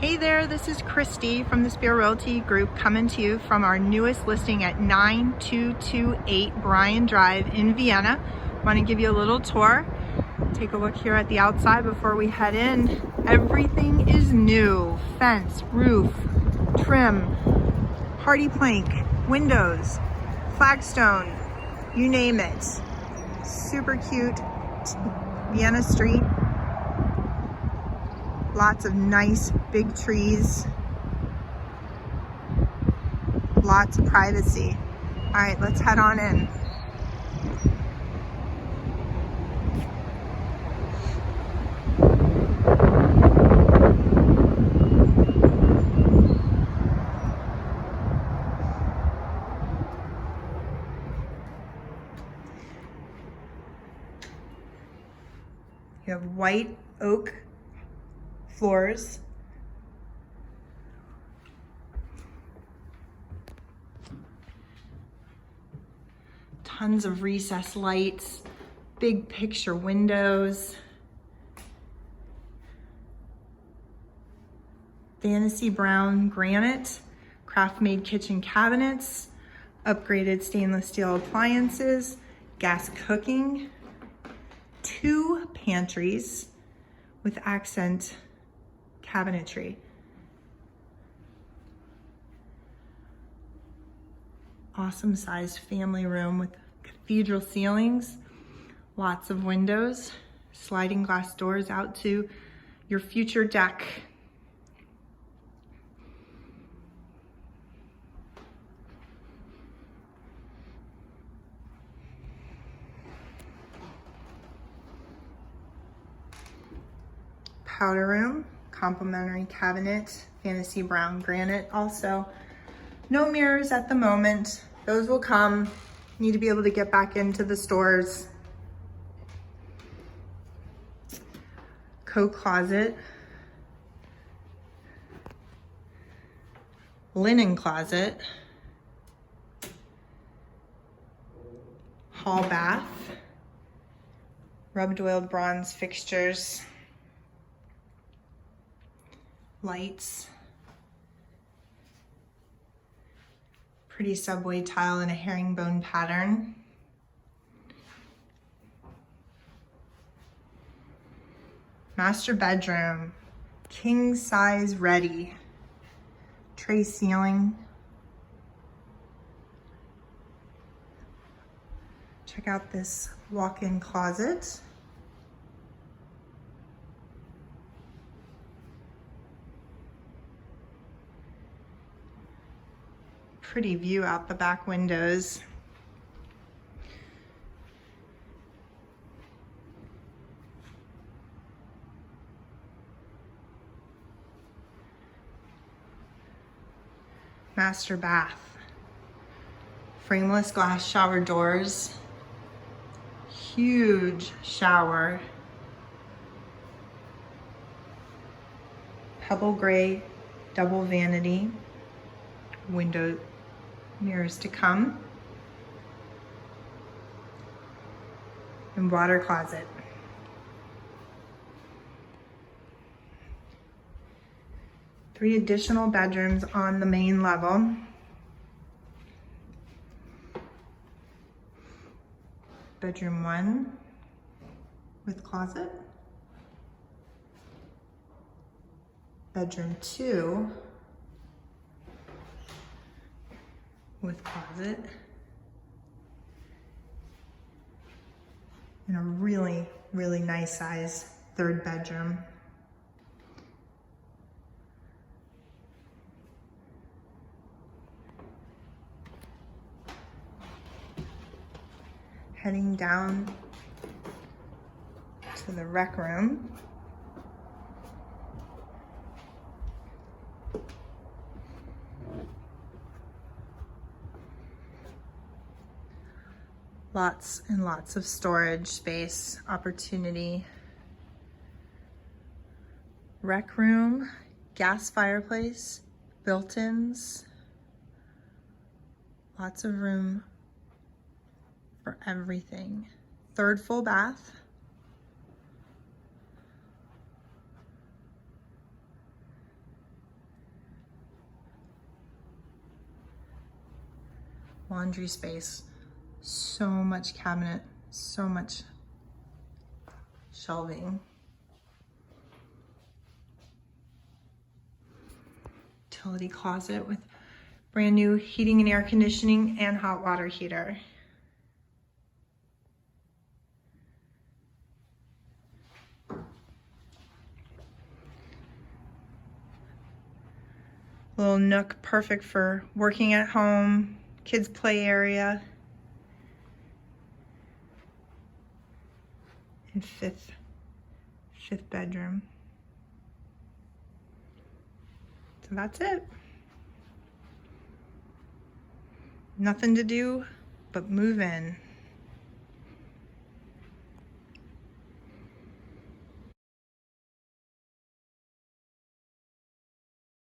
Hey there, this is Christy from the Spear Realty Group coming to you from our newest listing at 9228 Bryan Drive in Vienna. Want to give you a little tour. Take a look here at the outside before we head in. Everything is new. Fence, roof, trim, Hardiplank, windows, flagstone, you name it. Super cute Vienna street. Lots of nice big trees. Lots of privacy. All right, let's head on in. You have white oak floors. Tons of recessed lights, big picture windows. Fantasy brown granite, craft-made kitchen cabinets, upgraded stainless steel appliances, gas cooking, 2 pantries with accent cabinetry. Awesome sized family room with cathedral ceilings, lots of windows, sliding glass doors out to your future deck. Powder room, complimentary cabinet, fantasy brown granite also. No mirrors at the moment. Those will come. Need to be able to get back into the stores. Coat closet. Linen closet. Hall bath. Rubbed oiled bronze fixtures. Lights. Pretty subway tile in a herringbone pattern. Master bedroom, king size ready. Tray ceiling. Check out this walk-in closet. Pretty view out the back windows. Master bath. Frameless glass shower doors. Huge shower. Pebble gray double vanity. Window mirrors to come, and water closet. Three additional bedrooms on the main level. Bedroom 1 with closet. Bedroom 2 with closet, and a really, really nice size 3rd bedroom. Heading down to the rec room. Lots and lots of storage space opportunity. Rec room, gas fireplace, built-ins. Lots of room for everything. 3rd full bath. laundry space. So much cabinet, so much shelving. Utility closet with brand new heating and air conditioning and hot water heater. Little nook, perfect for working at home, kids play area. And fifth bedroom. So that's it. Nothing to do but move in.